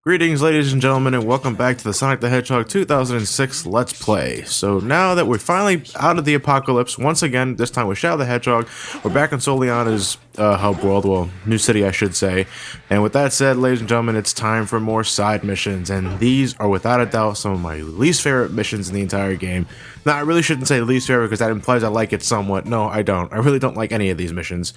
Greetings, ladies and gentlemen, and welcome back to the Sonic the Hedgehog 2006 Let's Play. So now that we're finally out of the apocalypse, once again, this time with Shadow the Hedgehog, we're back in Soliana's hub world, well, new city I should say. And with that said, ladies and gentlemen, it's time for more side missions, and these are without a doubt some of my least favorite missions in the entire game. Now, I really shouldn't say least favorite because that implies I like it somewhat. No, I don't. I really don't like any of these missions.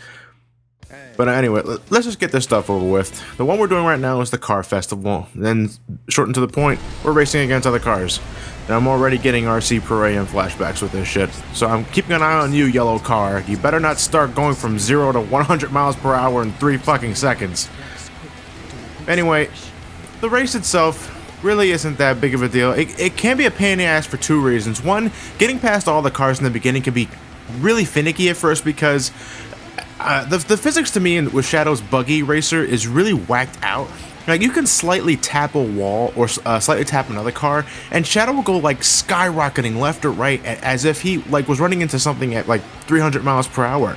But anyway, let's just get this stuff over with. The one we're doing right now is the car festival. Then, shortened to the point, we're racing against other cars. And I'm already getting RC Parade and flashbacks with this shit. So I'm keeping an eye on you, yellow car. You better not start going from 0 to 100 miles per hour in 3 fucking seconds. Anyway, the race itself really isn't that big of a deal. It can be a pain in the ass for two reasons. One, getting past all the cars in the beginning can be really finicky at first because the physics to me with Shadow's buggy racer is really whacked out. Like, you can slightly tap a wall or slightly tap another car, and Shadow will go like skyrocketing left or right as if he like was running into something at like 300 miles per hour,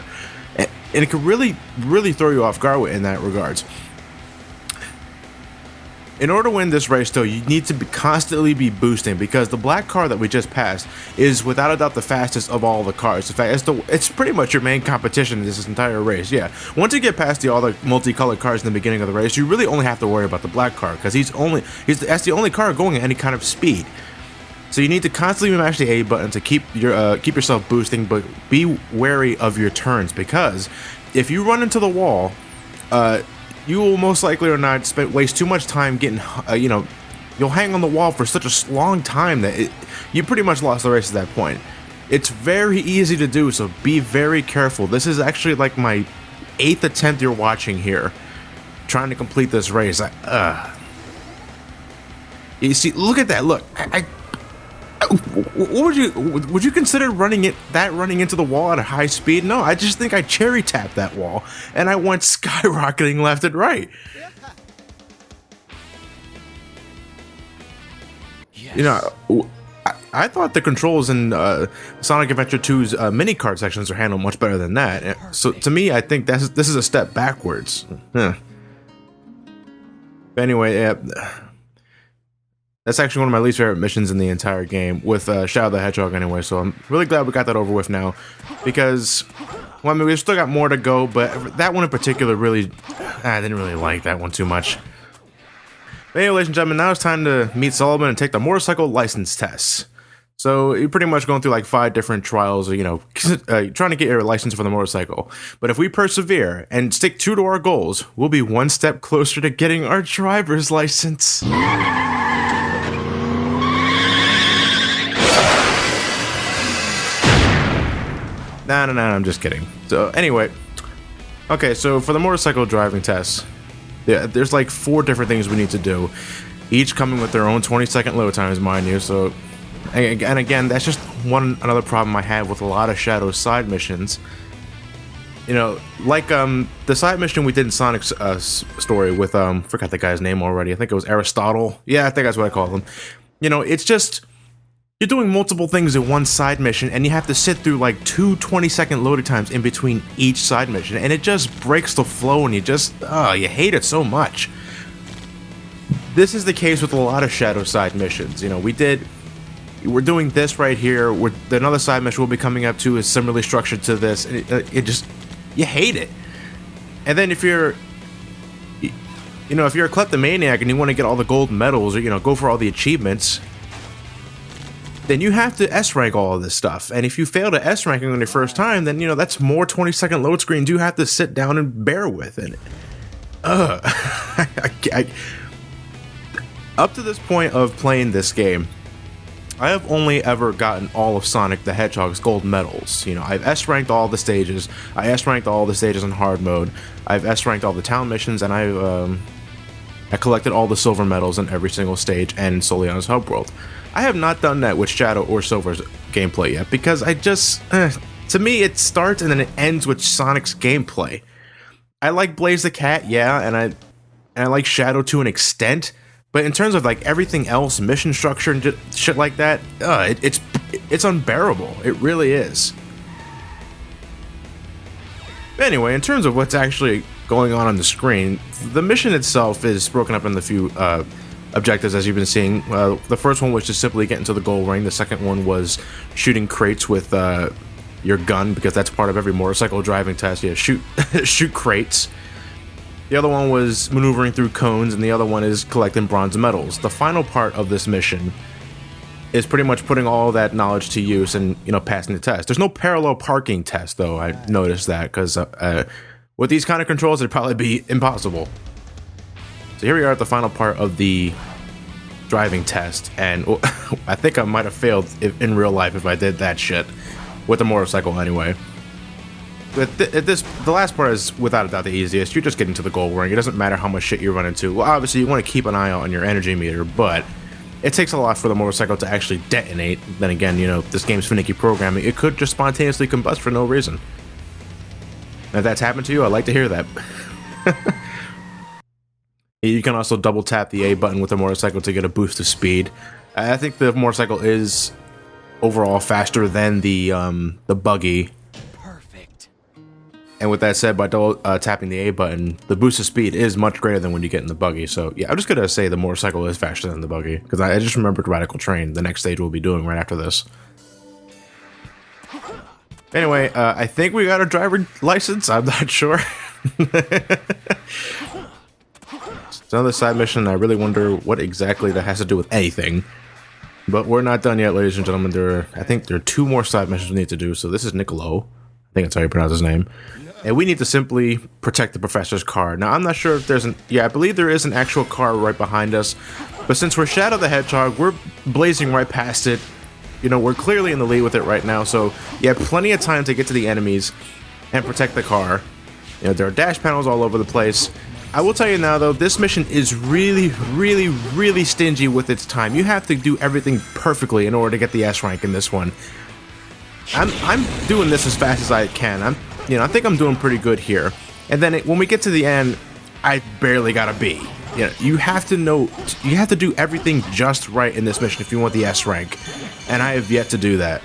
and it could really throw you off guard in that regards. In order to win this race, though, you need to constantly be boosting because the black car that we just passed is without a doubt the fastest of all the cars. In fact, it's pretty much your main competition in this entire race. Yeah, once you get past all the multicolored cars in the beginning of the race, you really only have to worry about the black car because that's the only car going at any kind of speed. So you need to constantly mash the A button to keep yourself boosting, but be wary of your turns because if you run into the wall, you will most likely or not waste too much time getting, you'll hang on the wall for such a long time that you pretty much lost the race at that point. It's very easy to do, so be very careful. This is actually like my 8th attempt you're watching here, trying to complete this race. You see, look at that, look. What would you consider running into the wall at a high speed? No, I just think I cherry tapped that wall and I went skyrocketing left and right. Yes. You know, I thought the controls in Sonic Adventure 2's mini kart sections are handled much better than that. So to me, I think this is a step backwards. But anyway, that's actually one of my least favorite missions in the entire game, with Shadow the Hedgehog anyway, so I'm really glad we got that over with now, because, well, I mean, we've still got more to go, but that one in particular really, I didn't really like that one too much. But anyway, ladies and gentlemen, now it's time to meet Solomon and take the motorcycle license test. So you're pretty much going through like 5 different trials, trying to get your license for the motorcycle. But if we persevere and stick true to our goals, we'll be one step closer to getting our driver's license. No, I'm just kidding. So anyway, okay, so for the motorcycle driving test, yeah, there's like 4 different things we need to do, each coming with their own 20-second load times, mind you. So, and again, that's just another problem I have with a lot of Shadow's side missions. You know, like the side mission we did in Sonic's story with forgot the guy's name already. I think it was Aristotle. Yeah, I think that's what I call him. You know, it's just, you're doing multiple things in one side mission, and you have to sit through like 2 20-second loading times in between each side mission, and it just breaks the flow, and you hate it so much. This is the case with a lot of Shadow side missions. You know, we're doing this right here. Another side mission we'll be coming up to is similarly structured to this, and you hate it. And then if you're a kleptomaniac and you want to get all the gold medals, or go for all the achievements, then you have to S-rank all of this stuff. And if you fail to S-ranking on your first time, then, that's more 20-second load screens you have to sit down and bear with. And, up to this point of playing this game, I have only ever gotten all of Sonic the Hedgehog's gold medals. I've S-ranked all the stages. I S-ranked all the stages in hard mode. I've S-ranked all the town missions, and I collected all the silver medals in every single stage and in Soliana's hub world. I have not done that with Shadow or Silver's gameplay yet, because to me, it starts and then it ends with Sonic's gameplay. I like Blaze the Cat, yeah, and I like Shadow to an extent, but in terms of like everything else, mission structure and shit like that, it's unbearable. It really is. Anyway, in terms of what's actually going on the screen. The mission itself is broken up into a few objectives, as you've been seeing. The first one was just simply get into the goal ring. The second one was shooting crates with your gun, because that's part of every motorcycle driving test. Yeah, shoot shoot crates. The other one was maneuvering through cones, and the other one is collecting bronze medals. The final part of this mission is pretty much putting all that knowledge to use and, you know, passing the test. There's no parallel parking test, though. I noticed that, because with these kind of controls, it'd probably be impossible. So here we are at the final part of the driving test, and I think I might have failed in real life if I did that shit with the motorcycle anyway. But the last part is without a doubt the easiest. You're just getting to the goal ring. It doesn't matter how much shit you run into. Well, obviously you want to keep an eye out on your energy meter, but it takes a lot for the motorcycle to actually detonate. Then again, you know, this game's finicky programming. It could just spontaneously combust for no reason. And if that's happened to you, I'd like to hear that. You can also double tap the A button with the motorcycle to get a boost of speed. I think the motorcycle is overall faster than the buggy. Perfect. And with that said, by double tapping the A button, the boost of speed is much greater than when you get in the buggy. So yeah, I'm just gonna say the motorcycle is faster than the buggy, because I just remembered Radical Train, the next stage we'll be doing right after this. Anyway, I think we got a driver license. I'm not sure. It's another side mission. I really wonder what exactly that has to do with anything. But we're not done yet, ladies and gentlemen. I think there are 2 more side missions we need to do. So this is Niccolo. I think that's how you pronounce his name. And we need to simply protect the professor's car. Now, I'm not sure if there's I believe there is an actual car right behind us. But since we're Shadow the Hedgehog, we're blazing right past it. You know, we're clearly in the lead with it right now. So you have plenty of time to get to the enemies and protect the car. You know, there are dash panels all over the place. I will tell you now, though, this mission is really, really, really stingy with its time. You have to do everything perfectly in order to get the S rank in this one. I'm doing this as fast as I can. I think I'm doing pretty good here. And then when we get to the end, I barely got a B. You know, you have to do everything just right in this mission if you want the S rank, and I have yet to do that.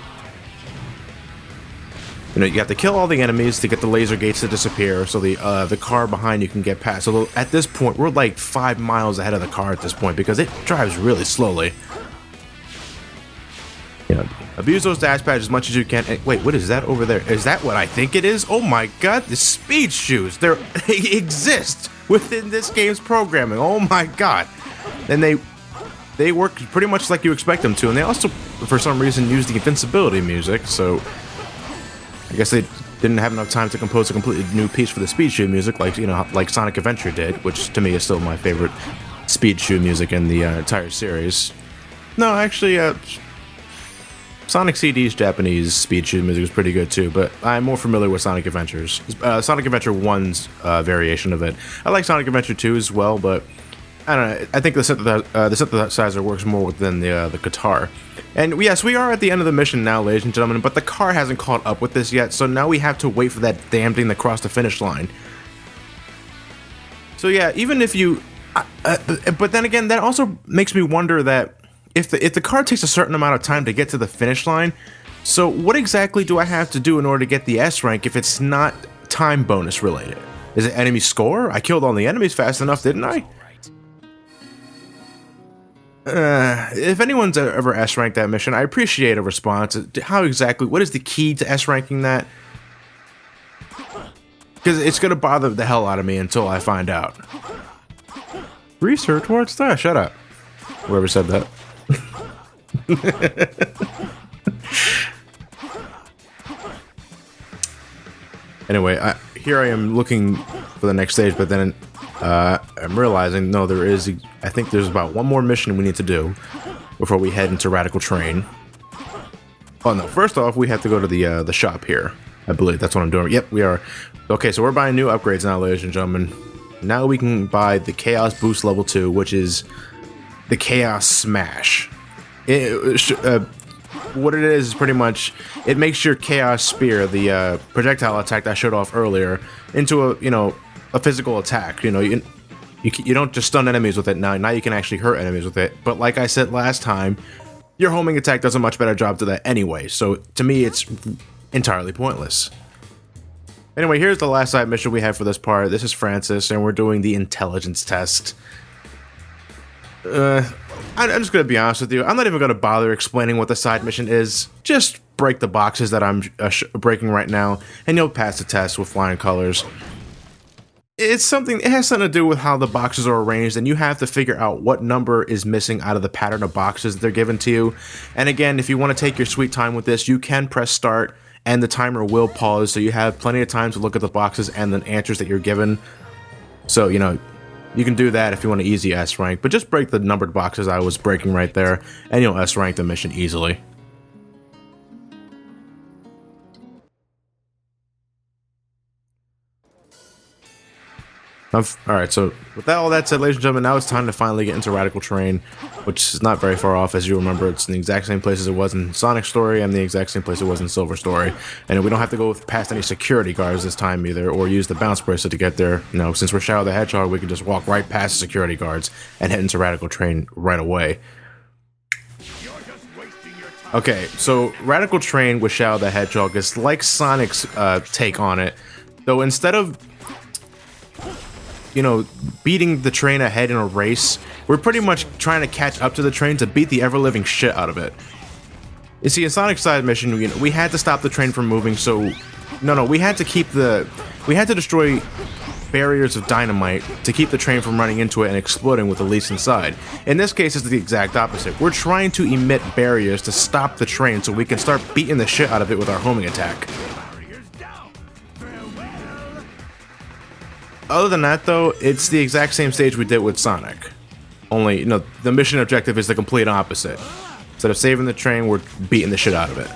You know, you have to kill all the enemies to get the laser gates to disappear, so the car behind you can get past. So at this point, we're like 5 miles ahead of the car at this point, because it drives really slowly. You know, abuse those dash pads as much as you can. And wait, what is that over there? Is that what I think it is? Oh my god, the speed shoes! They exist within this game's programming. Oh my god! And they work pretty much like you expect them to, and they also, for some reason, use the invincibility music. So I guess they didn't have enough time to compose a completely new piece for the Speed Shoe music, like Sonic Adventure did, which to me is still my favorite Speed Shoe music in the entire series. No, actually, Sonic CD's Japanese Speed Shoe music is pretty good too, but I'm more familiar with Sonic Adventure's. Sonic Adventure 1's variation of it. I like Sonic Adventure 2 as well, but I don't know. I think the synthesizer works more within the guitar. And yes, we are at the end of the mission now, ladies and gentlemen, but the car hasn't caught up with this yet, so now we have to wait for that damn thing to cross the finish line. So yeah, even if you... but then again, that also makes me wonder that if the car takes a certain amount of time to get to the finish line, so what exactly do I have to do in order to get the S rank if it's not time bonus related? Is it enemy score? I killed all the enemies fast enough, didn't I? If anyone's ever S-ranked that mission, I appreciate a response. What is the key to S-ranking that? Because it's going to bother the hell out of me until I find out. Research, what's that? Shut up. Whoever said that. Anyway, here I am looking for the next stage, but then I'm realizing, no, I think there's about one more mission we need to do before we head into Radical Train. Oh no, first off, we have to go to the shop here. I believe that's what I'm doing. Yep, we are. Okay, so we're buying new upgrades now, ladies and gentlemen. Now we can buy the Chaos Boost Level 2, which is the Chaos Smash. What it is pretty much, it makes your Chaos Spear, the projectile attack that I showed off earlier, into a physical attack. You don't just stun enemies with it now you can actually hurt enemies with it. But like I said last time, your homing attack does a much better job to that anyway, so to me it's entirely pointless. Anyway, here's the last side mission we have for this part. This is Francis, and we're doing the intelligence test. I'm just gonna be honest with you. I'm not even gonna bother explaining what the side mission is. Just break the boxes that I'm breaking right now, and you'll pass the test with flying colors. It has something to do with how the boxes are arranged, and you have to figure out what number is missing out of the pattern of boxes that they're given to you. And again, if you want to take your sweet time with this, you can press start, and the timer will pause, so you have plenty of time to look at the boxes and the answers that you're given. So, you know, you can do that if you want to easy S rank, but just break the numbered boxes I was breaking right there, and you'll S rank the mission easily. Alright, so with all that said, ladies and gentlemen, now it's time to finally get into Radical Terrain, which is not very far off. As you remember, it's in the exact same place as it was in Sonic's story, and the exact same place it was in Silver's story. And we don't have to go past any security guards this time either, or use the bounce bracelet to get there. You know, since we're Shadow the Hedgehog, we can just walk right past the security guards and head into Radical Terrain right away. Okay, so Radical Terrain with Shadow the Hedgehog is like Sonic's take on it, though instead of, you know, beating the train ahead in a race, we're pretty much trying to catch up to the train to beat the ever-living shit out of it. You see, in Sonic's side mission, you know, we had to stop the train from moving, so... No, we had to destroy barriers of dynamite to keep the train from running into it and exploding with the leads inside. In this case, it's the exact opposite. We're trying to emit barriers to stop the train so we can start beating the shit out of it with our homing attack. Other than that, though, it's the exact same stage we did with Sonic. Only, you know, the mission objective is the complete opposite. Instead of saving the train, we're beating the shit out of it.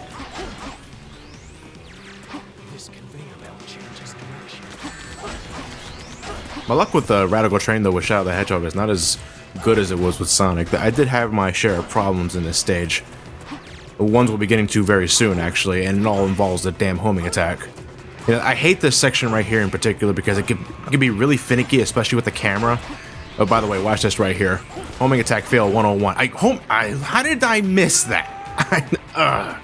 My luck with the Radical Terrain, though, with Shadow the Hedgehog is not as good as it was with Sonic. I did have my share of problems in this stage. Ones we'll be getting to very soon, actually, and it all involves the damn homing attack. You know, I hate this section right here in particular because it can be really finicky, especially with the camera. Oh, by the way, watch this right here. Homing attack fail 101. How did I miss that?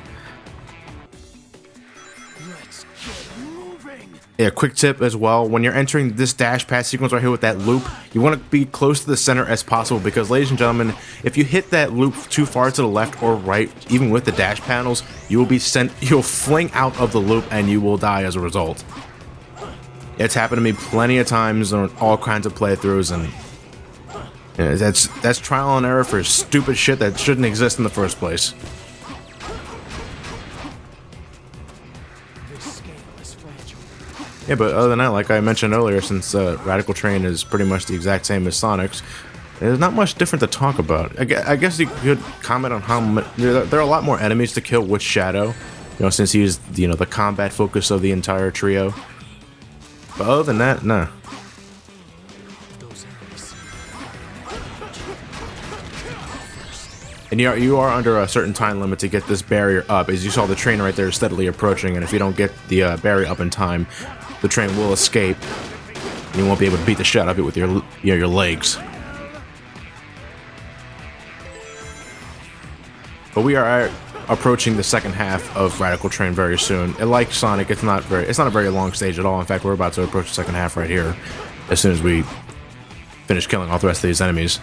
Yeah, quick tip as well. When you're entering this dash pass sequence right here with that loop, you want to be close to the center as possible because, ladies and gentlemen, if you hit that loop too far to the left or right, even with the dash panels, you'll fling out of the loop and you will die as a result. It's happened to me plenty of times on all kinds of playthroughs, and you know, that's trial and error for stupid shit that shouldn't exist in the first place. Yeah, but other than that, like I mentioned earlier, since Radical Terrain is pretty much the exact same as Sonic's, there's not much different to talk about. I guess you could comment on how there are a lot more enemies to kill with Shadow, you know, since he's, you know, the combat focus of the entire trio. But other than that, nah. And you are under a certain time limit to get this barrier up. As you saw, the train right there is steadily approaching, and if you don't get the barrier up in time, the train will escape. And you won't be able to beat the shit out of it with your legs. But we are approaching the second half of Radical Terrain very soon. And like Sonic, it's not a very long stage at all. In fact, we're about to approach the second half right here, as soon as we finish killing all the rest of these enemies.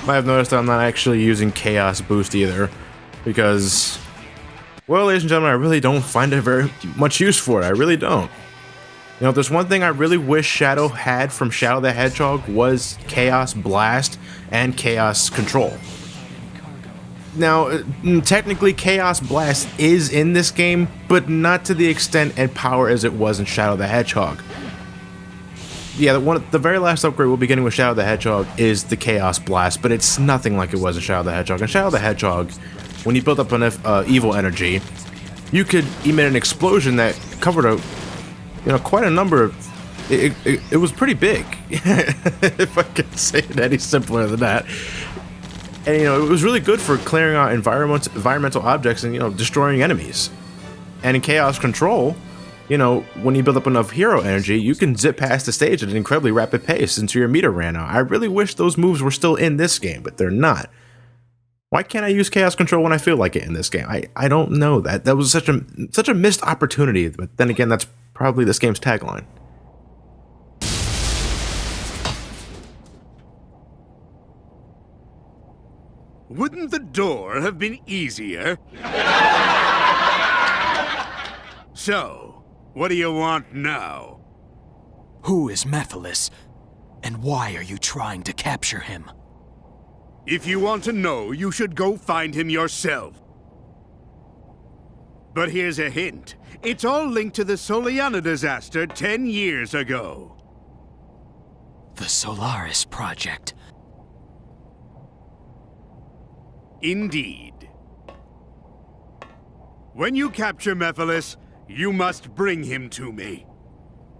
Might have noticed that I'm not actually using Chaos Boost either, because, well, ladies and gentlemen, I really don't find it very much use for it. I really don't. You know, if there's one thing I really wish Shadow had from Shadow the Hedgehog was Chaos Blast and Chaos Control. Now, technically, Chaos Blast is in this game, but not to the extent and power as it was in Shadow the Hedgehog. Yeah, the very last upgrade we'll be getting with Shadow the Hedgehog is the Chaos Blast, but it's nothing like it was in Shadow the Hedgehog. In Shadow the Hedgehog, when you built up enough evil energy, you could emit an explosion that covered quite a number of... It was pretty big, if I can say it any simpler than that. And, you know, it was really good for clearing out environmental objects and, you know, destroying enemies. And in Chaos Control, you know, when you build up enough hero energy, you can zip past the stage at an incredibly rapid pace until your meter ran out. I really wish those moves were still in this game, but they're not. Why can't I use chaos control when I feel like it in this game? I don't know that. That was such a missed opportunity, but then again, that's probably this game's tagline. Wouldn't the door have been easier? So, what do you want now? Who is Mephiles, and why are you trying to capture him? If you want to know, you should go find him yourself. But here's a hint. It's all linked to the Soliana disaster 10 years ago. The Solaris Project. Indeed. When you capture Mephiles, you must bring him to me.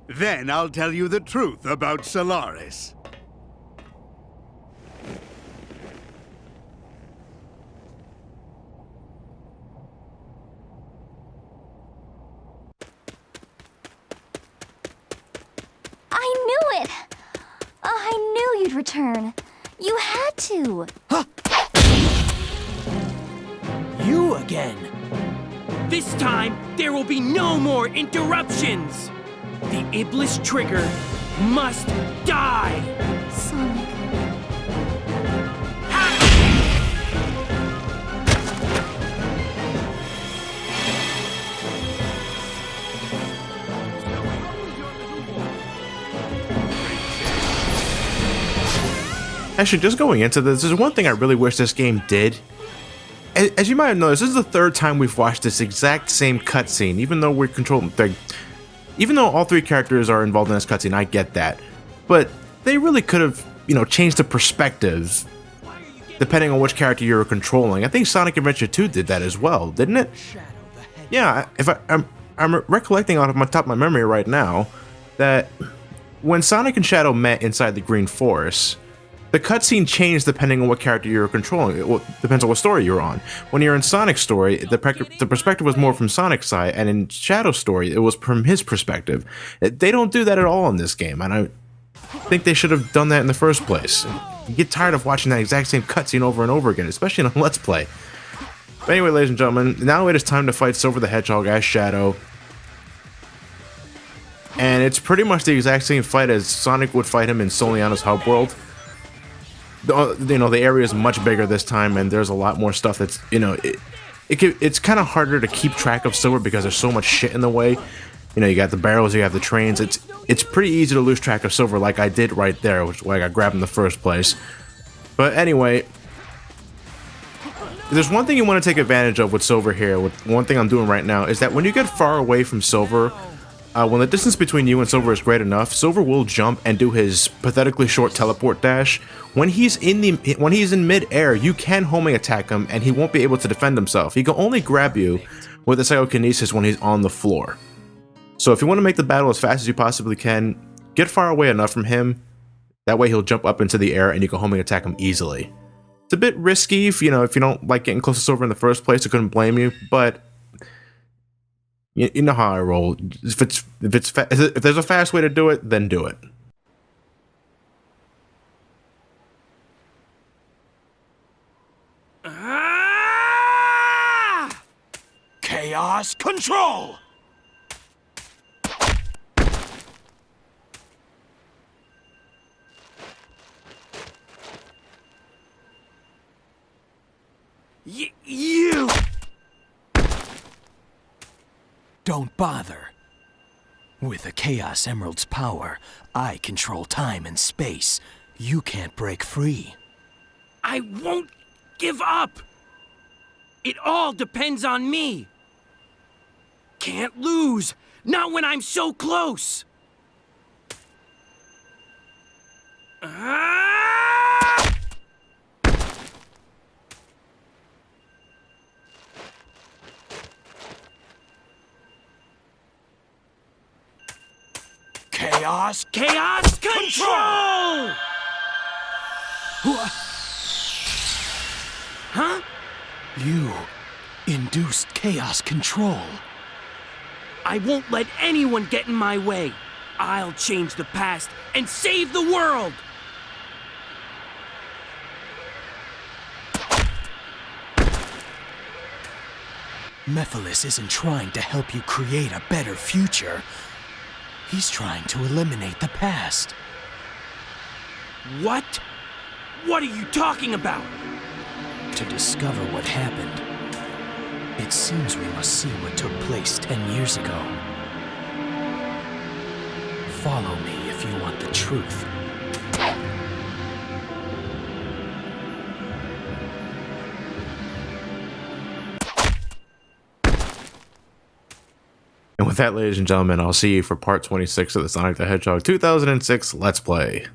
Then I'll tell you the truth about Solaris. I knew it! I knew you'd return. You had to. Huh? You again! This time, there will be no more interruptions! The Iblis trigger must die! Sonic. Actually, just going into this, there's one thing I really wish this game did. As you might have noticed, this is the third time we've watched this exact same cutscene, even though we're controlling. Even though all three characters are involved in this cutscene, I get that. But they really could have, changed the perspective depending on which character you were controlling. I think Sonic Adventure 2 did that as well, didn't it? Yeah, I'm recollecting off the top of my memory right now that when Sonic and Shadow met inside the Green Forest, the cutscene changed depending on what character you were controlling. It depends on what story you're on. When you're in Sonic's story, the perspective was more from Sonic's side, and in Shadow's story, it was from his perspective. They don't do that at all in this game, and I think they should have done that in the first place. You get tired of watching that exact same cutscene over and over again, especially in a Let's Play. But anyway, ladies and gentlemen, now it is time to fight Silver the Hedgehog as Shadow. And it's pretty much the exact same fight as Sonic would fight him in Soliana's Hub World. The area is much bigger this time, and there's a lot more stuff that's, it's kind of harder to keep track of Silver because there's so much shit in the way. You got the barrels, you have the trains. It's pretty easy to lose track of Silver, like I did right there, which is why I got grabbed in the first place. But anyway, there's one thing you want to take advantage of with Silver here. One thing I'm doing right now is that when you get far away from Silver, when the distance between you and Silver is great enough, Silver will jump and do his pathetically short teleport dash. When he's in mid-air, you can homing attack him, and he won't be able to defend himself. He can only grab you with a psychokinesis when he's on the floor. So if you want to make the battle as fast as you possibly can, get far away enough from him. That way he'll jump up into the air, and you can homing attack him easily. It's a bit risky if you don't like getting close to Silver in the first place. I couldn't blame you, but you know how I roll. If there's a fast way to do it, then do it. Chaos control! You! Don't bother. With the Chaos Emerald's power, I control time and space. You can't break free. I won't give up! It all depends on me! Can't lose! Not when I'm so close! Chaos Control! Huh? You induced chaos control. I won't let anyone get in my way. I'll change the past and save the world! Mephiles isn't trying to help you create a better future. He's trying to eliminate the past. What? What are you talking about? To discover what happened, it seems we must see what took place 10 years ago. Follow me if you want the truth. And with that, ladies and gentlemen, I'll see you for part 26 of the Sonic the Hedgehog 2006 Let's Play.